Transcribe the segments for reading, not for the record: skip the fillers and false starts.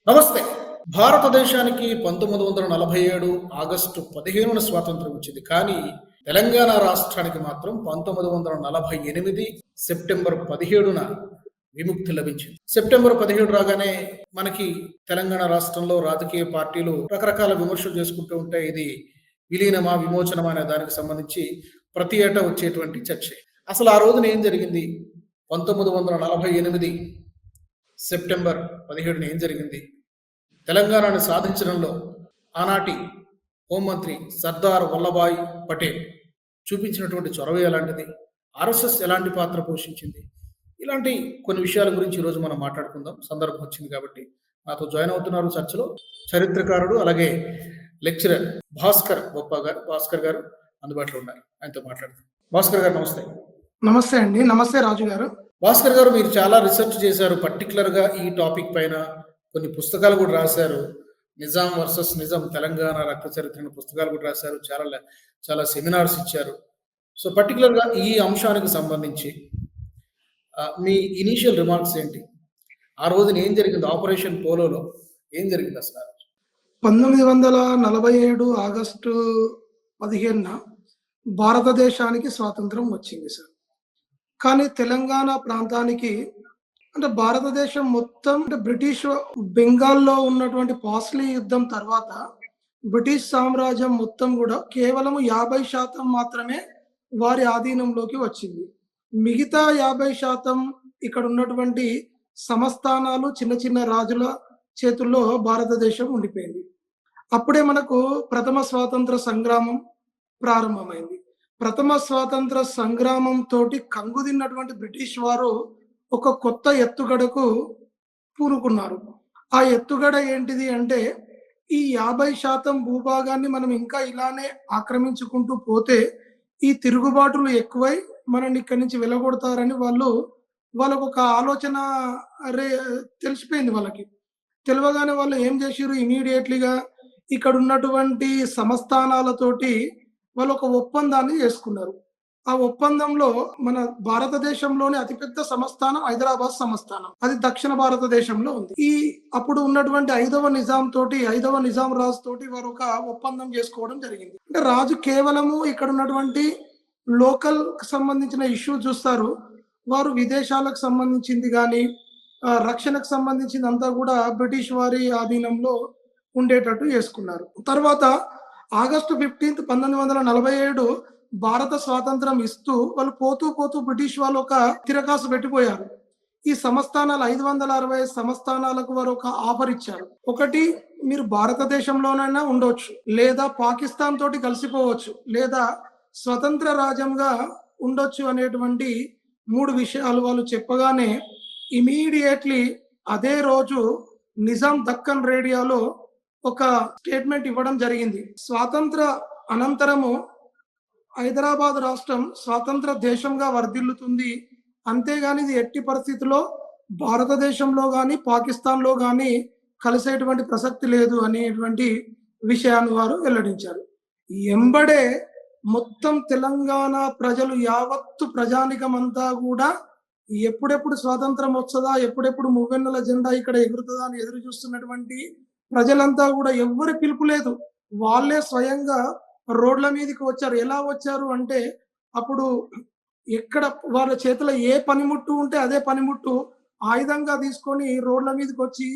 నమస్తే. భారతదేశానికి 1947 ఆగస్టు 15న స్వాతంత్ర్యం వచ్చింది. కానీ తెలంగాణ రాష్ట్రానికి మాత్రం 1948 సెప్టెంబర్ 17న విముక్తి లభించింది. సెప్టెంబర్ 17 రాగానే మనకి తెలంగాణ రాష్ట్రంలో రాజకీయ పార్టీలు రకరకాల విమర్శలు చేసుకుంటూ ఉంటాయి. ఇది విలీనమా, విమోచనమా అనే దానికి సంబంధించి ప్రతి ఏటా వచ్చేటువంటి చర్చే. అసలు ఆ రోజున ఏం జరిగింది? 1948 సెప్టెంబర్ 17న ఏం జరిగింది? తెలంగాణను సాధించడంలో ఆనాటి హోంమంత్రి సర్దార్ వల్లభాయ్ పటేల్ చూపించినటువంటి చొరవ ఎలాంటిది? ఆర్ఎస్ఎస్ ఎలాంటి పాత్ర పోషించింది? ఇలాంటి కొన్ని విషయాల గురించి ఈరోజు మనం మాట్లాడుకుందాం. సందర్భం వచ్చింది కాబట్టి నాతో జాయిన్ అవుతున్నారు చర్చలో చరిత్రకారుడు, అలాగే లెక్చరర్ భాస్కర్ గారు అందుబాటులో ఉన్నారు. ఆయనతో మాట్లాడదాం. భాస్కర్ గారు నమస్తే. నమస్తే అండి. నమస్తే రాజు గారు. భాస్కర్ గారు, మీరు చాలా రీసెర్చ్ చేశారు. పర్టికులర్‌గా ఈ టాపిక్ పైన కొన్ని పుస్తకాలు కూడా రాశారు. నిజాం వర్సెస్ నిజాం తెలంగాణ రక్త చరిత్ర పుస్తకాలు కూడా రాశారు. చాలా సెమినార్స్ ఇచ్చారు. సో పర్టికులర్‌గా ఈ అంశానికి సంబంధించి మీ ఇనీషియల్ రిమార్క్స్ ఏంటి? ఆ రోజున ఏం జరిగింది? ఆపరేషన్ పోలోలో ఏం జరిగింది అసలు? 1947 ఆగస్టు 15న భారతదేశానికి స్వాతంత్రం వచ్చింది సార్. కానీ తెలంగాణ ప్రాంతానికి అంటే భారతదేశం మొత్తం అంటే బ్రిటిష్ బెంగాల్లో ఉన్నటువంటి పాస్లీ యుద్ధం తర్వాత బ్రిటిష్ సామ్రాజ్యం మొత్తం కూడా కేవలం 50% మాత్రమే వారి ఆధీనంలోకి వచ్చింది. మిగతా 50% ఇక్కడ ఉన్నటువంటి సంస్థానాలు చిన్న చిన్న రాజుల చేతుల్లో భారతదేశం ఉండిపోయింది. అప్పుడే మనకు ప్రథమ స్వాతంత్ర సంగ్రామం ప్రారంభమైంది. ప్రథమ స్వాతంత్ర సంగ్రామం తోటి కంగుదిన్నటువంటి బ్రిటిష్ వారు ఒక కొత్త ఎత్తుగడకు పూనుకున్నారు. ఆ ఎత్తుగడ ఏంటిది అంటే, ఈ 50% భూభాగాన్ని మనం ఇంకా ఇలానే ఆక్రమించుకుంటూ పోతే ఈ తిరుగుబాటులు ఎక్కువై మనల్ని ఇక్కడి నుంచి వెళ్ళగొడతారని వాళ్ళకొక ఆలోచన తెలిసిపోయింది వాళ్ళకి. తెలవగానే వాళ్ళు ఏం చేసిర్రు, ఇమ్మీడియేట్‌లీగా ఇక్కడ ఉన్నటువంటి సంస్థానాలతోటి వాళ్ళు ఒక ఒప్పందాన్ని చేసుకున్నారు. ఆ ఒప్పందంలో మన భారతదేశంలోనే అతిపెద్ద సంస్థానం హైదరాబాద్ సంస్థానం. అది దక్షిణ భారతదేశంలో ఉంది. అప్పుడు ఉన్నటువంటి 5వ నిజాం రాజు తోటి వారు ఒక ఒప్పందం చేసుకోవడం జరిగింది. అంటే రాజు కేవలము ఇక్కడ ఉన్నటువంటి లోకల్ కి సంబంధించిన ఇష్యూ చూస్తారు. వారు విదేశాలకు సంబంధించింది గాని రక్షణకు సంబంధించిందంతా కూడా బ్రిటిష్ వారి ఆధీనంలో ఉండేటట్టు చేసుకున్నారు. తర్వాత ఆగస్టు 15, 1947 భారత స్వాతంత్రం ఇస్తూ వాళ్ళు పోతూ బ్రిటిష్ వాళ్ళు ఒక తిరకాసు పెట్టిపోయారు. ఈ సంస్థానాలు 560 సంస్థానాలకు వారు ఒక ఆఫర్ ఇచ్చారు. ఒకటి, మీరు భారతదేశంలోనైనా ఉండొచ్చు, లేదా పాకిస్తాన్ తోటి కలిసిపోవచ్చు, లేదా స్వతంత్ర రాజ్యంగా ఉండొచ్చు అనేటువంటి 3 విషయాలు వాళ్ళు చెప్పగానే ఇమీడియట్లీ అదే రోజు నిజాం దక్కన్ రేడియోలో ఒక స్టేట్మెంట్ ఇవ్వడం జరిగింది. స్వాతంత్ర అనంతరము హైదరాబాద్ రాష్ట్రం స్వాతంత్ర దేశంగా వర్ధిల్లుతుంది. అంతేగాని ఇది ఎట్టి పరిస్థితిలో భారతదేశంలో గాని, పాకిస్తాన్‌లో గాని కలిసేటువంటి ప్రసక్తి లేదు అనేటువంటి విషయాన్ని వారు వెల్లడించారు. ఎంబడే మొత్తం తెలంగాణ ప్రజలు యావత్తు ప్రజానికమంతా కూడా ఎప్పుడెప్పుడు స్వాతంత్రం వస్తదా, ఎప్పుడెప్పుడు మువ్వెన్నెల జెండా ఇక్కడ ఎగురుతదా అని ఎదురు చూస్తున్నటువంటి ప్రజలంతా కూడా ఎవ్వరి పిలుపు లేదు. వాళ్ళే స్వయంగా రోడ్ల మీదకి వచ్చారు. ఎలా వచ్చారు అంటే, అప్పుడు ఎక్కడ వాళ్ళ చేతిలో ఏ పనిముట్టు ఉంటే అదే పనిముట్టు ఆయుధంగా తీసుకొని రోడ్ల మీదకొచ్చి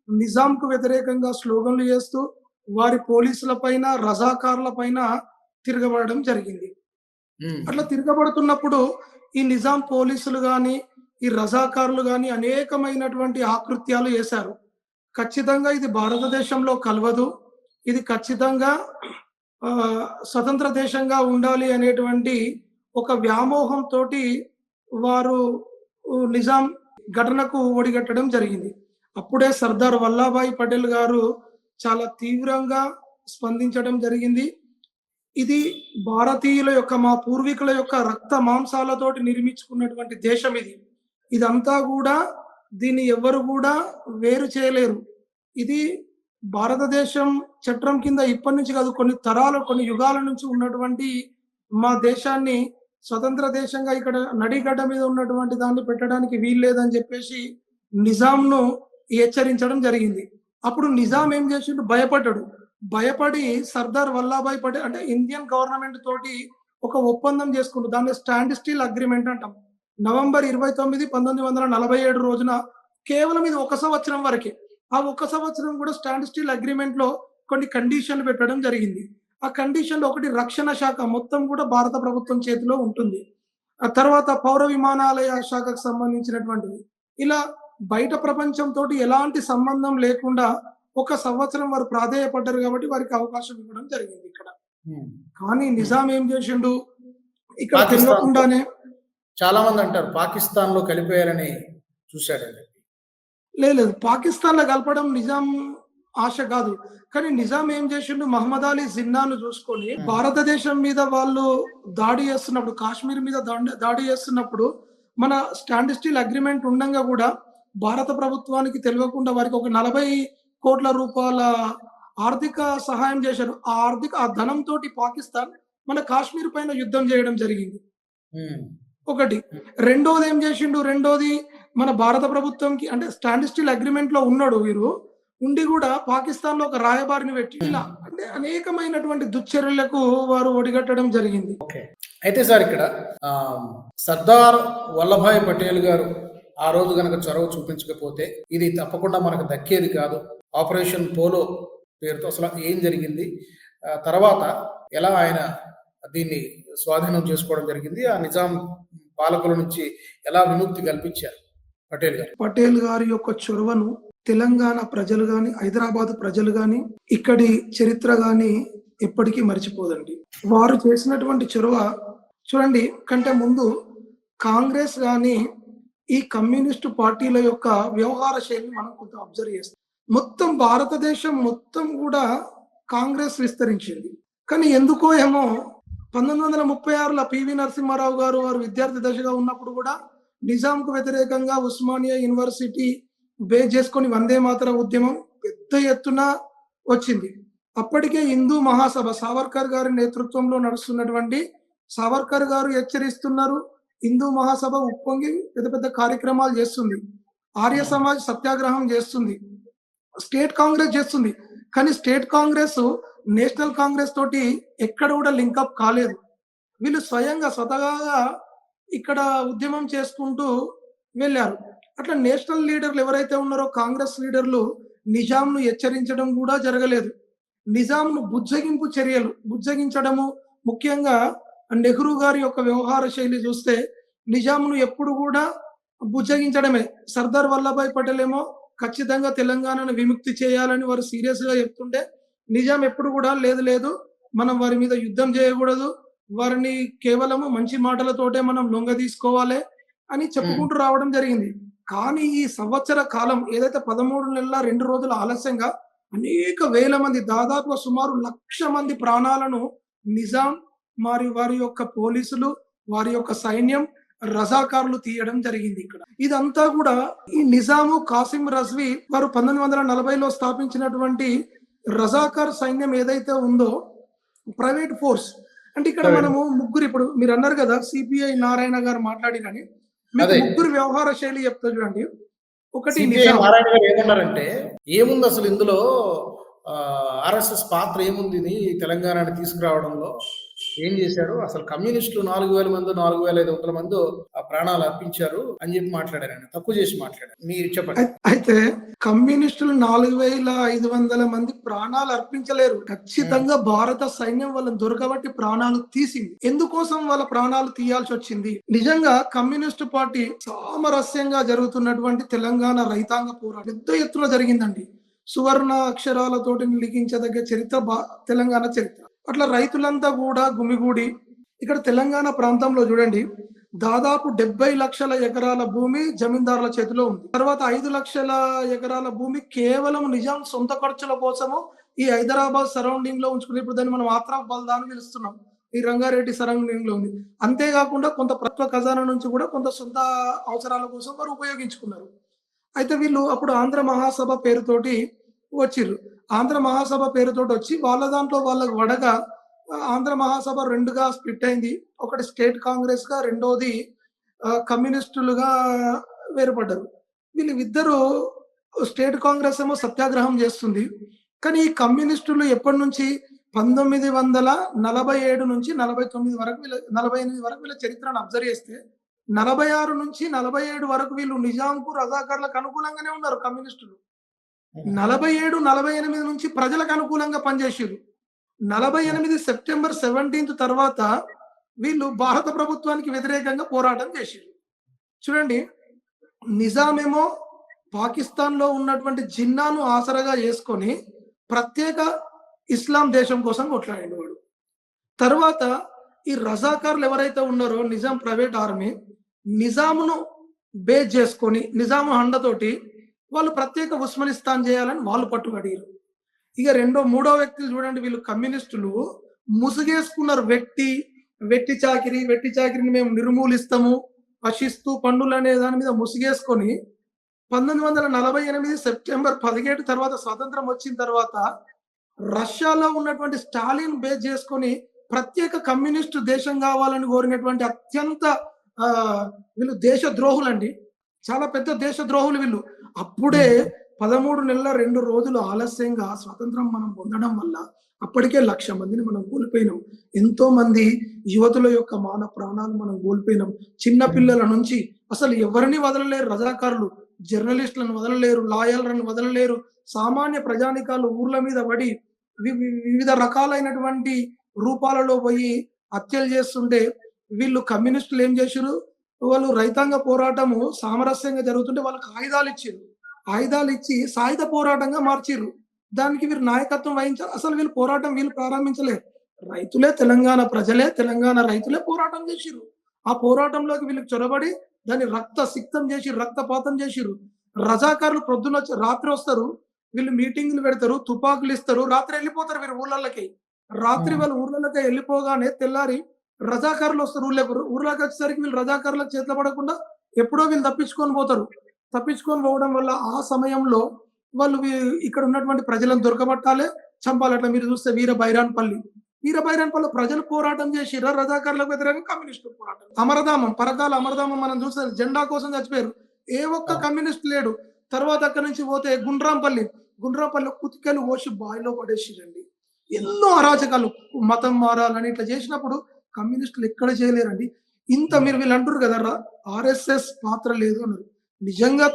నిజాంకు వ్యతిరేకంగా స్లోగన్లు చేస్తూ వారి పోలీసుల పైన, రజాకార్ల పైన తిరగబడడం జరిగింది. అట్లా తిరగబడుతున్నప్పుడు ఈ నిజాం పోలీసులు గాని, ఈ రజాకారులు గాని అనేకమైనటువంటి ఆకృత్యాలు చేశారు. ఖచ్చితంగా ఇది భారతదేశంలో కలవదు. ఇది ఖచ్చితంగా స్వతంత్ర దేశంగా ఉండాలి అనేటువంటి ఒక వ్యామోహంతోటి వారు నిజాం ఘటనకు ఒడిగట్టడం జరిగింది. అప్పుడే సర్దార్ వల్లభాయ్ పటేల్ గారు చాలా తీవ్రంగా స్పందించడం జరిగింది. ఇది భారతీయుల యొక్క, మా పూర్వీకుల యొక్క రక్త మాంసాలతోటి నిర్మించుకున్నటువంటి దేశం ఇది. ఇదంతా కూడా దీన్ని ఎవ్వరు కూడా వేరు చేయలేరు. ఇది భారతదేశం చట్రం కింద ఇప్పటి నుంచి కాదు, కొన్ని యుగాల నుంచి ఉన్నటువంటి మా దేశాన్ని స్వతంత్ర దేశంగా ఇక్కడ నడిగడ్డ మీద ఉన్నటువంటి దాన్ని పెట్టడానికి వీల్లేదని చెప్పేసి నిజాంను హెచ్చరించడం జరిగింది. అప్పుడు నిజాం ఏం చేసిండు, భయపడ్డాడు. భయపడి సర్దార్ వల్లభాయ్ పటేల్ అంటే ఇండియన్ గవర్నమెంట్ తోటి ఒక ఒప్పందం చేసుకుండు. దాన్ని స్టాండ్ స్టిల్ అగ్రీమెంట్ అంటాం. నవంబర్ 29, 1947 రోజున కేవలం ఇది 1 సంవత్సరం వరకే. ఆ 1 సంవత్సరం కూడా స్టాండ్ స్టిల్ అగ్రీమెంట్‌లో కొన్ని కండిషన్‌లు పెట్టడం జరిగింది. ఆ కండిషన్‌లో ఒకటి, రక్షణ శాఖ మొత్తం కూడా భారత ప్రభుత్వం చేతిలో ఉంటుంది. ఆ తర్వాత పౌర విమానాలయ శాఖకు సంబంధించినటువంటివి. ఇలా బయట ప్రపంచంతోటి ఎలాంటి సంబంధం లేకుండా 1 సంవత్సరం వారు ప్రాధేయపడ్డారు కాబట్టి వారికి అవకాశం ఇవ్వడం జరిగింది ఇక్కడ. హ్మ్. కానీ హ్మ్. నిజాం ఏం చేసిండు, ఇక్కడ పాకిస్తాన్‌తో తెలియకుండానే చాలా మంది అంటారు పాకిస్తాన్‌లో కలిపేయాలని చూసాడని. లేదు. పాకిస్తాన్‌లో కలపడం నిజాం ఆశ కాదు. కానీ నిజాం ఏం చేసిండు, మహమ్మద్ అలీ జిన్నాను చూసుకొని హ్మ్. భారతదేశం మీద వాళ్ళు దాడి చేస్తున్నప్పుడు, కాశ్మీర్ మీద దాడి చేస్తున్నప్పుడు మన స్టాండ్ స్టిల్ అగ్రీమెంట్ ఉండంగా కూడా భారత ప్రభుత్వానికి తెలవకుండా వారికి ఒక 40 కోట్ల రూపాయల ఆర్థిక సహాయం చేశారు. ఆ ధనంతోటి పాకిస్తాన్ మన కాశ్మీర్ పైన యుద్ధం చేయడం జరిగింది. హ్మ్. ఒకటి. హ్మ్. రెండోదేం జేషిండు, రెండోది మన భారత ప్రభుత్వంకి అంటే స్టాండ్ స్టిల్ అగ్రీమెంట్‌లో ఉన్నాడు వీరు. ఉండి గూడా పాకిస్తాన్‌లో ఒక రాయబారిని పెట్టి ఇలా అంటే అనేకమైనటువంటి దుశ్చర్యలకు వారు ఒడిగట్టడం జరిగింది. ఓకే. అయితే సార్ ఇక్కడ ఆహ్, సర్దార్ వల్లభాయ్ పటేల్ గారు ఆ రోజు గనక చొరవ చూపించకపోతే ఇది తప్పకుండా మనకు దక్కేది కాదు. ఆపరేషన్ పోలో పేరుతో అసలు ఏం జరిగింది? తర్వాత ఎలా ఆయన దీన్ని స్వాధీనం చేసుకోవడం జరిగింది? ఆ నిజాం పాలకుల నుంచి ఎలా విముక్తి కల్పించారు పటేల్ గారు? పటేల్ గారి యొక్క చొరవను తెలంగాణ ప్రజలు గాని, హైదరాబాద్ ప్రజలు గాని, ఇక్కడి చరిత్ర గాని ఎప్పటికీ మర్చిపోదండి. వారు చేసినటువంటి చొరవ చూడండి, కంటే ముందు కాంగ్రెస్ గాని, ఈ కమ్యూనిస్టు పార్టీల యొక్క వ్యవహార శైలిని మనం కొంత అబ్జర్వ్ చేస్తాం. మొత్తం భారతదేశం మొత్తం గూడా కాంగ్రెస్ విస్తరించింది. కానీ ఎందుకో ఏమో 1936లో పివి నరసింహారావు గారు వారు విద్యార్థి దశగా ఉన్నప్పుడు గూడా నిజాంకు వ్యతిరేకంగా ఉస్మానియా యూనివర్సిటీ బేస్ చేసుకొని వందే మాతర ఉద్యమం పెద్ద ఎత్తున వచ్చింది. అప్పటికే హిందూ మహాసభ సావర్కర్ గారి నేతృత్వంలో నడుస్తున్నటువంటి, సావర్కర్ గారు హెచ్చరిస్తున్నారు. హిందూ మహాసభ ఉప్పొంగి పెద్ద పెద్ద కార్యక్రమాలు చేస్తుంది. ఆర్య సమాజ్ సత్యాగ్రహం చేస్తుంది. స్టేట్ కాంగ్రెస్ చేస్తుంది. కానీ స్టేట్ కాంగ్రెస్ నేషనల్ కాంగ్రెస్ తోటి ఎక్కడ కూడా లింకప్ కాలేదు. వీళ్ళు స్వతహాగా ఇక్కడ ఉద్యమం చేసుకుంటూ వెళ్లారు. అట్లా నేషనల్ లీడర్లు ఎవరైతే ఉన్నారో కాంగ్రెస్ లీడర్లు నిజాంను హెచ్చరించడం కూడా జరగలేదు. నిజాంను బుజ్జగించడము, ముఖ్యంగా నెహ్రూ గారి యొక్క వ్యవహార శైలి చూస్తే నిజాంను ఎప్పుడు కూడా బుజ్జగించడమే. సర్దార్ వల్లభాయ్ పటేల్ ఏమో ఖచ్చితంగా తెలంగాణను విముక్తి చేయాలని వారు సీరియస్‌గా చెప్తుంటే, నిజాం ఎప్పుడు కూడా లేదు మనం వారి మీద యుద్ధం చేయకూడదు. వారిని కేవలము మంచి మాటలతోటే మనం లొంగదీసుకోవాలి అని హ్మ్. చెప్పుకుంటూ రావడం జరిగింది. కానీ ఈ సంవత్సర కాలం ఏదైతే 13 నెలల 2 రోజుల ఆలస్యంగా అనేక వేల మంది, దాదాపుగా సుమారు 1,00,000 మంది ప్రాణాలను నిజాం మరి వారి యొక్క పోలీసులు, వారి యొక్క సైన్యం, రజాకార్లు తీయడం జరిగింది ఇక్కడ. ఇదంతా కూడా ఈ నిజాము, కాసిం రజ్వీ వారు 1940లో స్థాపించినటువంటి రజాకార్ సైన్యం ఏదైతే ఉందో, ప్రైవేట్ ఫోర్స్. అంటే ఇక్కడ ప్రైవేట్ మనము ముగ్గురు, ఇప్పుడు మీరన్నారు గదా! సిపిఐ నారాయణ గారు మాట్లాడిరని. మీకు అదే. ముగ్గురు వ్యవహార శైలి చెప్తా చూడండి. ఒకటి సిపిఐ నిజాం. నారాయణ గారు ఏమన్నారంటే, ఏముందసలు ఇందులో ఆర్ఎస్ఎస్ పాత్ర ఏముందిది తెలంగాణని తీసుకురావడంలో? ఏం చేశారు? అసలు కమ్యూనిస్టులు 4,000 మందో, 4,500 మందో ప్రాణాలు అర్పించారు అని చెప్పి మాట్లాడారాయన. తక్కువ చేసి మాట్లాడారు. మీరు చెప్పండి. అయితే కమ్యూనిస్టులు 4,500 మంది ప్రాణాలు అర్పించలేరు. హ్మ్. ఖచ్చితంగా భారత సైన్యం వాళ్ళని దొరకబట్టి ప్రాణాలు తీసింది. ఎందుకోసం వాళ్ళ ప్రాణాలు తీయాల్సొచ్చింది? నిజంగా కమ్యూనిస్టు పార్టీ సామరస్యంగా జరుగుతున్నటువంటి తెలంగాణ రైతాంగ పోరాటం పెద్ద ఎత్తున జరిగిందండి. సువర్ణ అక్షరాలతోటి లిఖించదగ్గ చరిత్ర తెలంగాణ చరిత్ర. అట్లా రైతులంతా కూడా గుమిగూడి ఇక్కడ తెలంగాణ ప్రాంతంలో చూడండి, దాదాపు 70 లక్షల ఎకరాల భూమి జమీందారుల చేతిలో ఉంది. తర్వాత 5 లక్షల ఎకరాల భూమి కేవలం నిజాం సొంత ఖర్చుల కోసము ఈ హైదరాబాద్ సరౌండింగ్ లో ఉంచుకుని, ఇప్పుడు దాన్ని మనం ఆత్రాఫ్ బల్దా అని పిలుస్తున్నాం. ఈ రంగారెడ్డి సరౌండింగ్ లో ఉంది. అంతేకాకుండా కొంత ప్రభుత్వ ఖజానా నుంచి కూడా కొంత సొంత అవసరాల కోసం వారు ఉపయోగించుకున్నారు. అయితే వీళ్ళు అప్పుడు ఆంధ్ర మహాసభ పేరుతోటి వచ్చిర్రు. ఆంధ్ర మహాసభ పేరుతోటి వచ్చి వాళ్ళ దాంట్లో వాళ్ళకి వడగా ఆంధ్ర మహాసభ 2గా స్ప్లిట్ అయింది. ఒకటి స్టేట్ కాంగ్రెస్‌గా, రెండోది కమ్యూనిస్టులుగా వేరుపడ్డారు. వీళ్ళిద్దరూ స్టేట్ కాంగ్రెస్ ఏమో సత్యాగ్రహం చేస్తుంది. కానీ ఈ కమ్యూనిస్టులు ఎప్పటి నుంచి 1947 నుంచి 49 వరకు 48 వరకు వీళ్ళ చరిత్రను అబ్జర్వ్ చేస్తే 46 నుంచి 47 వరకు వీళ్ళు నిజాంకు రజాకార్లకు అనుకూలంగానే ఉన్నారు కమ్యూనిస్టులు. 47, 48 నుంచి ప్రజలకు అనుకూలంగా పనిచేసిర్రు. 48 సెప్టెంబర్ 17 తర్వాత వీళ్ళు భారత ప్రభుత్వానికి వ్యతిరేకంగా పోరాటం చేసిర్రు. చూడండి, నిజామేమో పాకిస్తాన్‌లో ఉన్నటువంటి జిన్నాను ఆసరాగా చేసుకొని ప్రత్యేక ఇస్లాం దేశం కోసం కొట్లాడిండు వాడు. తర్వాత ఈ రజాకార్లు ఎవరైతే ఉన్నారో నిజాం ప్రైవేట్ ఆర్మీ, నిజామును బేస్ చేసుకొని నిజాము అండతోటి వాళ్ళు ప్రత్యేక ఉస్మానిస్తాన్ చేయాలని వాళ్ళు పట్టుబడిర్రు. ఇక మూడో వ్యక్తులు చూడండి, వీళ్ళు కమ్యూనిస్టులు ముసుగేసుకున్నారు. వెట్టి చాకిరిని మేము నిర్మూలిస్తాము, పశిస్తూ పండులు అనే దాని మీద ముసుగేసుకొని 1948 సెప్టెంబర్ 17 తర్వాత స్వాతంత్రం వచ్చిన తర్వాత రష్యాలో ఉన్నటువంటి స్టాలిన్ బేస్ చేసుకొని ప్రత్యేక కమ్యూనిస్టు దేశం కావాలని కోరినటువంటి అత్యంత వీళ్ళు దేశద్రోహులండి. చాలా పెద్ద దేశద్రోహులు వీళ్ళు. అప్పుడే 13 నెలల 2 రోజులు ఆలస్యంగా స్వాతంత్రం మనం పొందడం వల్ల అప్పటికే 1,00,000 మందిని మనం కోల్పోయినాం. ఎంతో మంది యువతుల యొక్క మాన ప్రాణాలు మనం కోల్పోయినాం. చిన్న పిల్లల నుంచి అసలు ఎవరిని వదలలేరు రజాకారులు. జర్నలిస్టులను వదలలేరు, లాయర్లను వదలలేరు. సామాన్య ప్రజానికాలు ఊర్ల మీద పడి వివిధ రకాలైనటువంటి రూపాలలో పోయి హత్యలు చేస్తుంటే వీళ్ళు కమ్యూనిస్టులు ఏం చేసిర్రు, వాళ్ళు రైతాంగ పోరాటము సామరస్యంగా జరుగుతుంటే వాళ్ళకి ఆయుధాలు ఇచ్చి సాయుధ పోరాటంగా మార్చిర్రు. దానికి వీరు నాయకత్వం వహించారు. అసలు వీళ్ళు పోరాటం ప్రారంభించలేరు. రైతులే, తెలంగాణ ప్రజలే, తెలంగాణ రైతులే పోరాటం చేసిర్రు. ఆ పోరాటంలోకి వీళ్ళకి చొరబడి దాన్ని రక్తపాతం చేసిర్రు. రజాకారులు పొద్దునొచ్చి రాత్రి వస్తారు, వీళ్ళు మీటింగ్లు పెడతారు, తుపాకులు ఇస్తారు, రాత్రి వెళ్ళిపోతారు వీరు ఊర్లకి. రాత్రి వాళ్ళ ఊర్లకి వెళ్ళిపోగానే తెల్లారి రజాకారులు వస్తారు ఊర్లోకి వచ్చేసరికి వీళ్ళు రజాకారులకు చేతిలో పడకుండా ఎప్పుడో వీళ్ళు తప్పించుకొని పోవడం వల్ల ఆ సమయంలో వాళ్ళు ఇక్కడ ఉన్నటువంటి ప్రజలను దొరకబట్టాలి, చంపాలి. అట్లా మీరు చూస్తే వీర బైరాన్పల్లి ప్రజలు పోరాటం చేసిర్రు రజాకారులకు వ్యతిరేకంగా కమ్యూనిస్టు పోరాటం. పరకాల అమరధామం మనం చూస్తే జెండా కోసం చచ్చిపోయారు. ఏ ఒక్క కమ్యూనిస్ట్ లేడు. తర్వాత అక్కడి నుంచి పోతే గుండ్రాంపల్లి కుతికలు కోసి బావిలో పడేసిరండి. ఎన్నో అరాచకాలు, మతం మారాలని ఇట్లా చేసినప్పుడు కమ్యూనిస్టులు ఎక్కడ చేయలేరండి. ఇంత మీరు వీళ్ళు అంటారు కదా ఆర్ఎస్ఎస్ పాత్ర లేదు అన్నారు. నిజంగా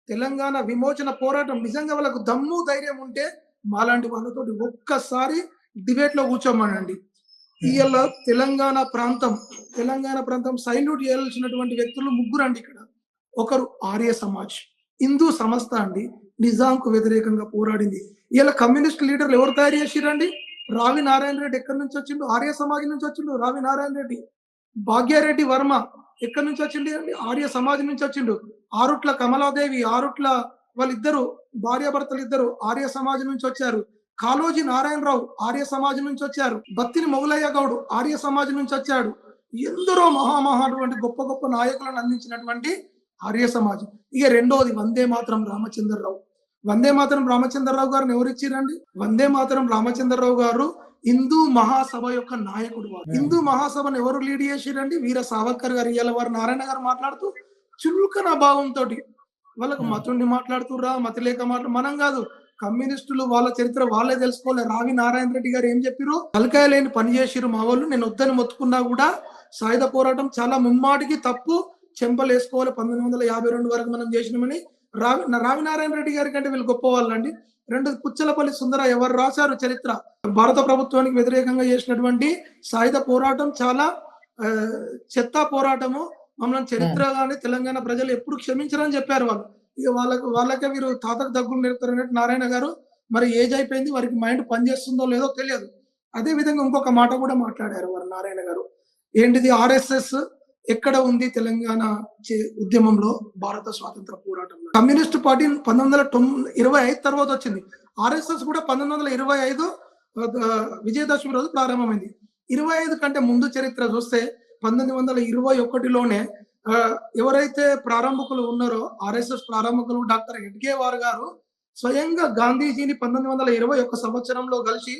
తెలంగాణ విమోచన పోరాటం నిజంగా వాళ్ళకు దమ్ము ధైర్యం ఉంటే మాలాంటి వాళ్ళతోటి ఒక్కసారి డిబేట్ లో కూర్చోమనండి. ఇవాళ తెలంగాణ ప్రాంతం సైల్యూట్ చేయాల్సినటువంటి వ్యక్తులు 3 అండి ఇక్కడ. ఒకరు ఆర్య సమాజ్, హిందూ సంస్థ అండి, నిజాంకు వ్యతిరేకంగా పోరాడింది. ఇలా కమ్యూనిస్ట్ లీడర్లు ఎవరు తయారు చేసిరండి? రావి నారాయణ రెడ్డి ఎక్కడి నుంచి వచ్చిండు? ఆర్య సమాజ్ నుంచి వచ్చిండు రావి నారాయణ రెడ్డి. భాగ్యారెడ్డి వర్మ ఎక్కడి నుంచి వచ్చింది అండి? ఆర్య సమాజ్ నుంచి వచ్చిండు. ఆరుట్ల కమలాదేవి, వాళ్ళిద్దరు భార్యాభర్తలు ఇద్దరు ఆర్య సమాజ్ నుంచి వచ్చారు. కాళోజీ నారాయణరావు ఆర్య సమాజ్ నుంచి వచ్చారు. బత్తిని మొగలయ్య గౌడ్ ఆర్య సమాజ్ నుంచి వచ్చాడు. ఎందరో అటువంటి గొప్ప నాయకులను అందించినటువంటి ఆర్య సమాజ్. ఇక రెండోది వందే మాతరం రామచంద్రరావు గారిని ఎవరు ఇచ్చిరండి? వందే మాతరం రామచంద్రరావు గారు హిందూ మహాసభ యొక్క నాయకుడు. హిందూ మహాసభను ఎవరు లీడ్ చేసిరండి? వీర సావర్కర్ గారు. ఇవాళ వారు నారాయణ గారు మాట్లాడుతూ చులకన భావంతో వాళ్ళకు మతుండి మాట్లాడుతురా, మతి లేక మనం కాదు, కమ్యూనిస్టులు వాళ్ళ చరిత్ర వాళ్ళే తెలుసుకోవాలి. రావి నారాయణ రెడ్డి గారు ఏం చెప్పారు? తలకాయ లేని పని చేసిరు మా వాళ్ళు. నేను వద్దని మొత్తుకున్నా కూడా సాయుధ పోరాటం చాలా ముమ్మాటికి తప్పు, చెంపలు వేసుకోవాలి. 1952 వరకు మనం చేసినామని రావి నారాయణ రెడ్డి గారి కంటే వీళ్ళు గొప్ప వాళ్ళండి. 2 పుచ్చలపల్లి సుందర ఎవరు రాశారు చరిత్ర? భారత ప్రభుత్వానికి వ్యతిరేకంగా చేసినటువంటి సాయుధ పోరాటం చాలా చెత్త పోరాటము, మమ్మల్ని చరిత్ర కానీ తెలంగాణ ప్రజలు ఎప్పుడు క్షమించరని చెప్పారు వాళ్ళు. ఇక వాళ్ళకే వీరు తాతకు దగ్గులు నేర్పుతారన్నట్టు నారాయణ గారు. మరి ఏజ్ అయిపోయింది, వారికి మైండ్ పనిచేస్తుందో లేదో తెలియదు. అదే విధంగా ఇంకొక మాట కూడా మాట్లాడారు వారు నారాయణ గారు. ఏంటిది? ఆర్ఎస్ఎస్ ఎక్కడ ఉంది తెలంగాణ ఉద్యమంలో, భారత స్వాతంత్ర పోరాటంలో? కమ్యూనిస్ట్ పార్టీ 1925 తర్వాత వచ్చింది. ఆర్ఎస్ఎస్ కూడా 1925 విజయదశమి రోజు ప్రారంభమైంది. 25 కంటే ముందు చరిత్ర చూస్తే 1921లోనే ఎవరైతే ప్రారంభకులు ఉన్నారో ఆర్ఎస్ఎస్ ప్రారంభకులు డాక్టర్ హెడ్గేవార్ గారు స్వయంగా గాంధీజీని 1921 సంవత్సరంలో కలిసి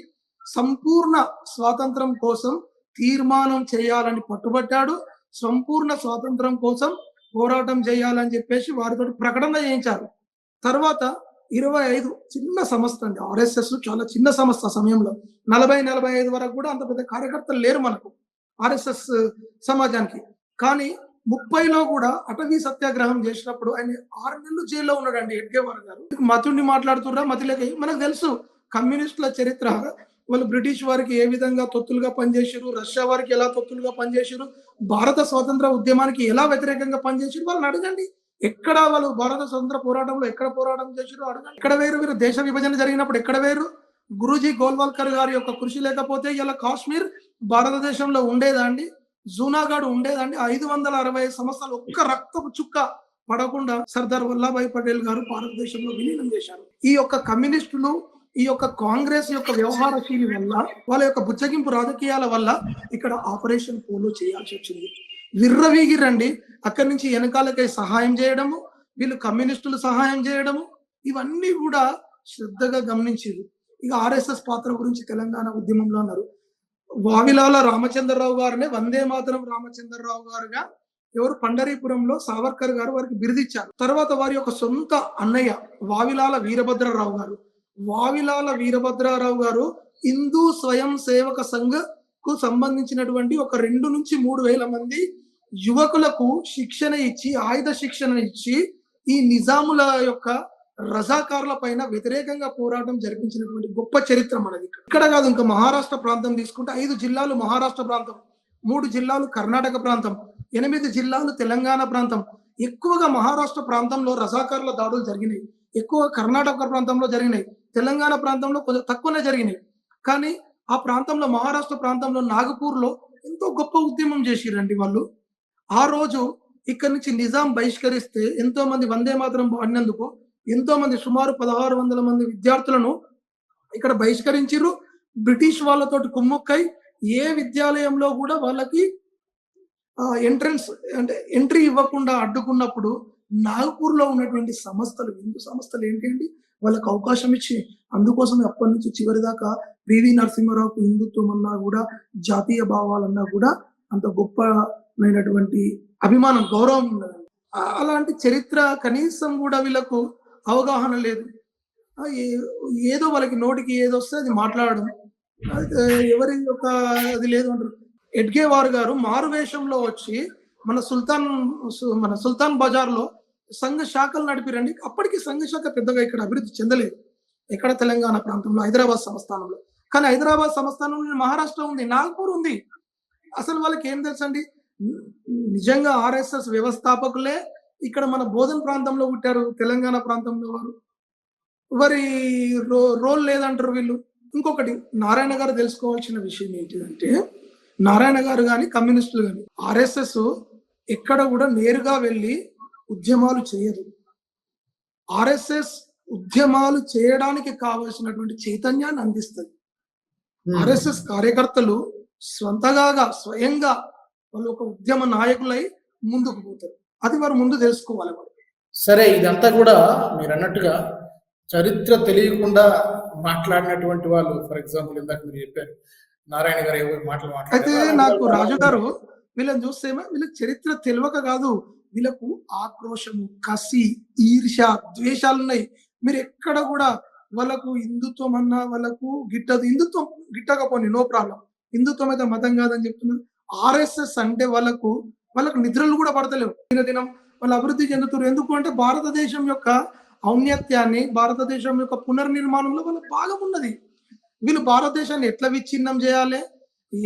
సంపూర్ణ స్వాతంత్రం కోసం తీర్మానం చేయాలని పట్టుబట్టాడు. సంపూర్ణ స్వాతంత్రం కోసం పోరాటం చేయాలని చెప్పేసి వారితో ప్రకటన చేయించారు. తర్వాత 25 చిన్న సంస్థ అండి. ఆర్ఎస్ఎస్ చాలా చిన్న సంస్థ ఆ సమయంలో. 40, 45 వరకు కూడా అంత పెద్ద కార్యకర్తలు లేరు మనకు ఆర్ఎస్ఎస్ సమాజానికి. కానీ 30లో కూడా అటవీ సత్యాగ్రహం చేసినప్పుడు ఆయన 6 నెలలు జైల్లో ఉన్నాడండి ఎడ్గేవార్ గారు. మతుండి మాట్లాడుతుర్రా మతిలేక మనకు తెలుసు కమ్యూనిస్టుల చరిత్ర. వాళ్ళు బ్రిటిష్ వారికి ఏ విధంగా తొత్తులుగా పనిచేసారు, రష్యా వారికి ఎలా తొత్తులుగా పనిచేసారు, భారత స్వాతంత్ర ఉద్యమానికి ఎలా వ్యతిరేకంగా పనిచేసారు వాళ్ళని అడగండి. ఎక్కడ వాళ్ళు భారత స్వతంత్ర పోరాటంలో ఎక్కడ పోరాటం చేసారో అడగండి. ఎక్కడ వేరు దేశ విభజన జరిగినప్పుడు ఎక్కడ వేరు? గురూజీ గోల్వాల్కర్ గారి యొక్క కృషి లేకపోతే ఇలా కాశ్మీర్ భారతదేశంలో ఉండేదా అండి? జూనాగఢ్ ఉండేదా అండి? 565 సంవత్సరాలు ఒక్క రక్తపు చుక్క పడకుండా సర్దార్ వల్లభాయ్ పటేల్ గారు భారతదేశంలో విలీనం చేశారు. ఈ యొక్క కమ్యూనిస్టులు, ఈ యొక్క కాంగ్రెస్ యొక్క వ్యవహారశీలి వల్ల, వాళ్ళ యొక్క బుచ్చగింపు రాజకీయాల వల్ల ఇక్కడ ఆపరేషన్ పోలో చేయాల్సి వచ్చింది. విర్రవీగిరండి. అక్కడి నుంచి వెనకాలకై సహాయం చేయడము, వీళ్ళు కమ్యూనిస్టులు సహాయం చేయడము, ఇవన్నీ కూడా శ్రద్ధగా గమనించారు. ఇక ఆర్ఎస్ఎస్ పాత్ర గురించి తెలంగాణ ఉద్యమంలో అన్నారు. వావిలాల రామచంద్రరావు గారినే వందే మాతరం రామచంద్రరావు గారుగా ఎవరు పండరీపురంలో సావర్కర్ గారు వారికి బిరుదిచ్చారు. తర్వాత వారి యొక్క సొంత అన్నయ్య వావిలాల వీరభద్రరావు గారు, వావిలాల వీరభద్రరావు గారు హిందూ స్వయం సేవక సంఘ్ కు సంబంధించినటువంటి ఒక 2 నుంచి 3 వేల మంది యువకులకు శిక్షణ ఇచ్చి, ఆయుధ శిక్షణ ఇచ్చి, ఈ నిజాముల యొక్క రజాకార్ల పైన వ్యతిరేకంగా పోరాటం జరిపించినటువంటి గొప్ప చరిత్ర మనది. ఇక్కడ కాదు, ఇంకా మహారాష్ట్ర ప్రాంతం తీసుకుంటే 5 జిల్లాలు మహారాష్ట్ర ప్రాంతం, 3 జిల్లాలు కర్ణాటక ప్రాంతం, 8 జిల్లాలు తెలంగాణ ప్రాంతం. ఎక్కువగా మహారాష్ట్ర ప్రాంతంలో రజాకార్ల దాడులు జరిగినాయి, ఎక్కువ కర్ణాటక ప్రాంతంలో జరిగినాయి, తెలంగాణ ప్రాంతంలో కొంచెం తక్కువనే జరిగినాయి. కానీ ఆ ప్రాంతంలో మహారాష్ట్ర ప్రాంతంలో నాగపూర్లో ఎంతో గొప్ప ఉద్యమం చేసిరండి వాళ్ళు. ఆ రోజు ఇక్కడి నుంచి నిజాం బహిష్కరిస్తే ఎంతో మంది వందే మాతరం పాడినందుకు ఎంతో మంది సుమారు 1600 మంది విద్యార్థులను ఇక్కడ బహిష్కరించిర్రు. బ్రిటిష్ వాళ్ళతోటి కుమ్ముక్కై ఏ విద్యాలయంలో కూడా వాళ్ళకి ఎంట్రన్స్ అంటే ఎంట్రీ ఇవ్వకుండా అడ్డుకున్నప్పుడు నాగపూర్లో ఉన్నటువంటి సంస్థలు, హిందూ సంస్థలు ఏంటండి వాళ్ళకి అవకాశం ఇచ్చి, అందుకోసమే అప్పటి నుంచి చివరి దాకా పివి నరసింహారావుకు హిందుత్వం అన్నా కూడా, జాతీయ భావాలన్నా కూడా అంత గొప్పమైనటువంటి అభిమానం, గౌరవం ఉన్నది. అలాంటి చరిత్ర కనీసం కూడా వీళ్ళకు అవగాహన లేదు. ఏదో వాళ్ళకి నోటికి ఏదో వస్తే అది మాట్లాడడం, ఎవరి యొక్క అది లేదు అంటారు. ఎడ్గేవార్ గారు మారువేషంలో వచ్చి మన సుల్తాన్ బజార్ లో సంఘ శాఖలు నడిపిరండి. అప్పటికి సంఘ శాఖ పెద్దగా ఇక్కడ అభివృద్ధి చెందలేదు, ఎక్కడ తెలంగాణ ప్రాంతంలో, హైదరాబాద్ సంస్థానంలో. కానీ హైదరాబాద్ సంస్థానంలో మహారాష్ట్ర ఉంది, నాగపూర్ ఉంది. అసలు వాళ్ళకి ఏం తెలుసండి? నిజంగా ఆర్ఎస్ఎస్ వ్యవస్థాపకులే ఇక్కడ మన బోధన్ ప్రాంతంలో పుట్టారు, తెలంగాణ ప్రాంతంలో వారు. వారి రోల్ లేదంటారు వీళ్ళు. ఇంకొకటి నారాయణ గారు తెలుసుకోవాల్సిన విషయం ఏంటిదంటే, నారాయణ గారు కానీ కమ్యూనిస్టులు కానీ ఆర్ఎస్ఎస్ ఎక్కడ కూడా నేరుగా వెళ్ళి ఉద్యమాలు చేయదు. ఆర్ఎస్ఎస్ ఉద్యమాలు చేయడానికి కావలసినటువంటి చైతన్యాన్ని అందిస్తుంది. ఆర్ఎస్ఎస్ కార్యకర్తలు స్వయంగా వాళ్ళు ఒక ఉద్యమ నాయకులై ముందుకు పోతారు. అది వారు ముందు తెలుసుకోవాలి. సరే, ఇదంతా కూడా మీరు అన్నట్టుగా చరిత్ర తెలియకుండా మాట్లాడినటువంటి వాళ్ళు, ఫర్ ఎగ్జాంపుల్ ఇందాక మీరు చెప్పారు నారాయణ గారు ఎవరు మాటలు అయితే నాకు రాజు గారు వీళ్ళని చూస్తేమో వీళ్ళకి చరిత్ర తెలియక కాదు, వీళ్ళకు ఆక్రోషము, కసి, ఈర్ష్య, ద్వేషాలు ఉన్నాయి. మీరు ఎక్కడ కూడా వాళ్ళకు హిందుత్వం అన్నా వాళ్ళకు గిట్టదు. హిందుత్వం గిట్టకపోని నో ప్రాబ్లం, హిందుత్వం అయితే మతం కాదని చెప్తున్నారు. ఆర్ఎస్ఎస్ అంటే వాళ్ళకు నిద్రలు కూడా పడతలేవు. దినం వాళ్ళు అభివృద్ధి చెందుతారు. ఎందుకు అంటే భారతదేశం యొక్క ఔన్నత్యాన్ని, భారతదేశం యొక్క పునర్నిర్మాణంలో వాళ్ళ భాగం ఉన్నది. వీళ్ళు భారతదేశాన్ని ఎట్లా విచ్ఛిన్నం చేయాలి,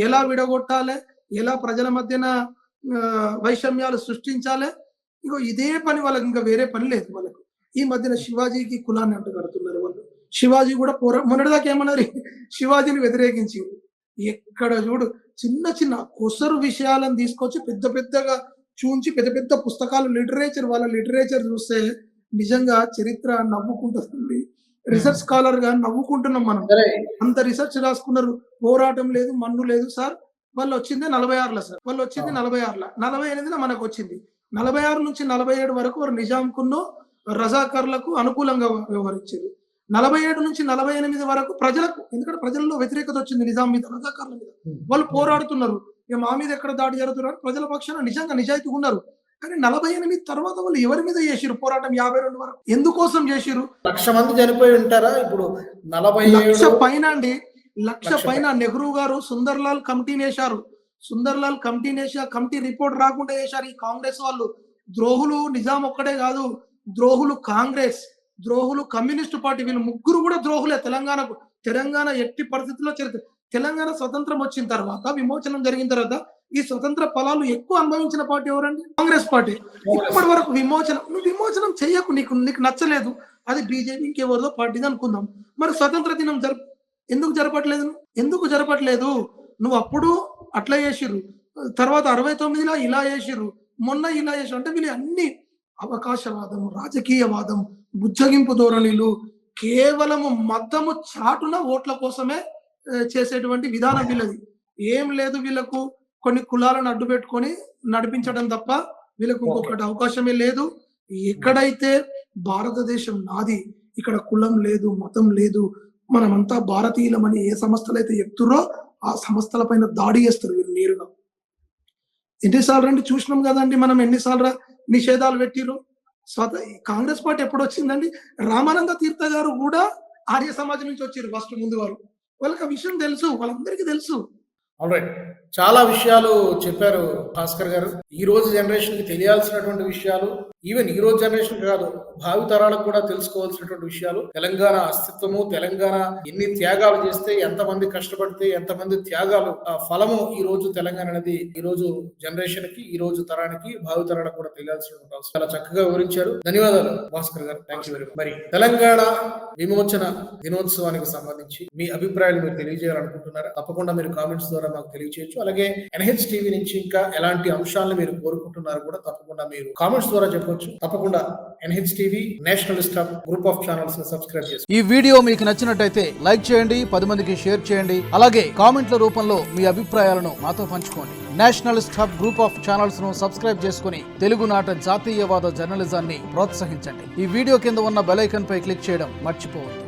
ఎలా విడగొట్టాలి, ఎలా ప్రజల మధ్యన వైషమ్యాలు సృష్టించాలి, ఇగో ఇదే పని వాళ్ళకి, ఇంకా వేరే పని లేదు వాళ్ళకు. ఈ మధ్యన శివాజీకి కులాన్ని అంటు కడుతున్నారు వాళ్ళు. శివాజీ కూడా మొన్నటిదాకా ఏమన్నారు, శివాజీని వ్యతిరేకించి. ఎక్కడ చూడు చిన్న చిన్న కొసరు విషయాలను తీసుకొచ్చి పెద్ద పెద్దగా చూంచి పెద్ద పెద్ద పుస్తకాలు, వాళ్ళ లిటరేచర్ చూస్తే నిజంగా చరిత్ర నవ్వుకుంటుంది. రిసెర్చ్ స్కాలర్ గా నవ్వుకుంటున్నాం మనం. అంత రిసెర్చ్ రాసుకున్నారు, పోరాటం లేదు, మన్ను లేదు సార్. వాళ్ళు వచ్చింది 46లో సార్, వాళ్ళు వచ్చింది 46లో, 48లో మనకు వచ్చింది. 46 నుంచి 47 వరకు వారు నిజాంకును రజాకార్లకు అనుకూలంగా వ్యవహరించారు. 47 నుంచి 48 వరకు ప్రజలకు, ఎందుకంటే ప్రజల్లో వ్యతిరేకత వచ్చింది నిజాం మీద, రజాకార్ల మీద. వాళ్ళు పోరాడుతున్నారు, ఇక మా మీద ఎక్కడ దాడి జరుగుతున్నారు, ప్రజల పక్షాన నిజంగా నిజాయితీగా ఉన్నారు. కానీ 48 తర్వాత వాళ్ళు ఎవరి మీద చేసిరు పోరాటం 52 వరకు ఎందుకోసం చేసిరు? 1,00,000 మంది చనిపోయి ఉంటారా? ఇప్పుడు 1,00,000 47 పైన అండి, 1,00,000 పైన. నెహ్రూ గారు సుందర్లాల్ కమిటీని వేశారు. సుందర్లాల్ కమిటీని వేసి ఆ కమిటీ రిపోర్ట్ రాకుండా వేశారు ఈ కాంగ్రెస్ వాళ్ళు. ద్రోహులు నిజాం ఒక్కడే కాదు, ద్రోహులు కాంగ్రెస్, ద్రోహులు కమ్యూనిస్ట్ పార్టీ, వీళ్ళు ముగ్గురు కూడా ద్రోహులే తెలంగాణకు. తెలంగాణ ఎట్టి పరిస్థితుల్లో తెలంగాణ స్వతంత్రం వచ్చిన తర్వాత, విమోచనం జరిగిన తర్వాత ఈ స్వతంత్ర ఫలాలు ఎక్కువ అనుభవించిన పార్టీ ఎవరండి? కాంగ్రెస్ పార్టీ. ఇప్పటి వరకు నువ్వు విమోచనం చెయ్యకు, నీకు నచ్చలేదు, అది బీజేపీ ఇంకెవరిదో పార్టీది అనుకుందాం. మరి స్వతంత్ర దినం ఎందుకు జరపట్లేదు? నువ్వు అప్పుడు అట్లా చేసిర్రు, తర్వాత 69లో ఇలా చేసిర్రు, మొన్న ఇలా చేసిర్రు. అంటే వీళ్ళు అన్ని అవకాశవాదం, రాజకీయవాదం, బుజ్జగింపు ధోరణిలు, కేవలము మద్దము చాటున ఓట్ల కోసమే చేసేటువంటి విధానం వీళ్ళది. ఏం లేదు వీళ్ళకు, కొన్ని కులాలను అడ్డు పెట్టుకొని నడిపించడం తప్ప వీళ్ళకు ఇంకొకటి అవకాశమే లేదు. ఎక్కడైతే భారతదేశం నాది, ఇక్కడ కులం లేదు, మతం లేదు, మనమంతా భారతీయులమని ఏ సంస్థలు అయితే చెప్తుర్రో ఆ సంస్థల పైన దాడి చేస్తారు వీళ్ళు నేరుగా. ఎన్నిసార్లు రండి చూసినాం కదండి మనం, ఎన్నిసార్లు నిషేధాలు పెట్టిరు. కాంగ్రెస్ పార్టీ ఎప్పుడు వచ్చిందండి? రామానంద తీర్థ గారు కూడా ఆర్య సమాజం నుంచి వచ్చారు ఫస్ట్ ముందు వారు. వాళ్ళకి ఆ విషయం తెలుసు, వాళ్ళందరికీ తెలుసు. ఆల్రైట్, చాలా విషయాలు చెప్పారు భాస్కర్ గారు. ఈ రోజు జనరేషన్ కి తెలియాల్సినటువంటి విషయాలు, ఈవెన్ ఈ రోజు జనరేషన్ కాదు, భావి తరాలకు కూడా తెలుసుకోవాల్సినటువంటి విషయాలు. తెలంగాణ అస్తిత్వము, తెలంగాణ ఎన్ని త్యాగాలు చేస్తే, ఎంతమంది కష్టపడితే, ఎంతమంది త్యాగాలు ఆ ఫలము ఈ రోజు తెలంగాణ అనేది ఈ రోజు జనరేషన్ కి, ఈ రోజు తరానికి, భావి తరాలకు కూడా తెలియాల్సినటువంటి అవసరం. చాలా చక్కగా వివరించారు. ధన్యవాదాలు భాస్కర్ గారు. Thank you very much. మరి తెలంగాణ విమోచన దినోత్సవానికి సంబంధించి మీ అభిప్రాయాలు మీరు తెలియజేయాలనుకుంటున్నారా? తప్పకుండా మీరు కామెంట్స్ ద్వారా మాకు తెలియజేయచ్చు. అలాగే NH టీవీ నుంచి ఇంకా ఎలాంటి అంశాలను మీరు కోరుకుంటున్నారు కూడా తప్పకుండా మీరు కామెంట్స్ ద్వారా చెప్పవచ్చు. తప్పకుండా NH TV Nationalist group of channels ని సబ్స్క్రైబ్ చేసుకోండి. ఈ వీడియో మీకు నచ్చినట్టయితే లైక్ చేయండి, 10 మందికి షేర్ చేయండి. అలాగే కామెంట్ల రూపంలో మీ అభిప్రాయాలను మాతో పంచుకోండి. Nationalist hub group of channels ను సబ్స్క్రైబ్ చేసుకుని తెలుగునాట జాతీయవాద జర్నలిజాన్ని ప్రోత్సహించండి. ఈ వీడియో కింద ఉన్న బెల్ ఐకాన్ పై క్లిక్ చేయడం మర్చిపోవద్దు.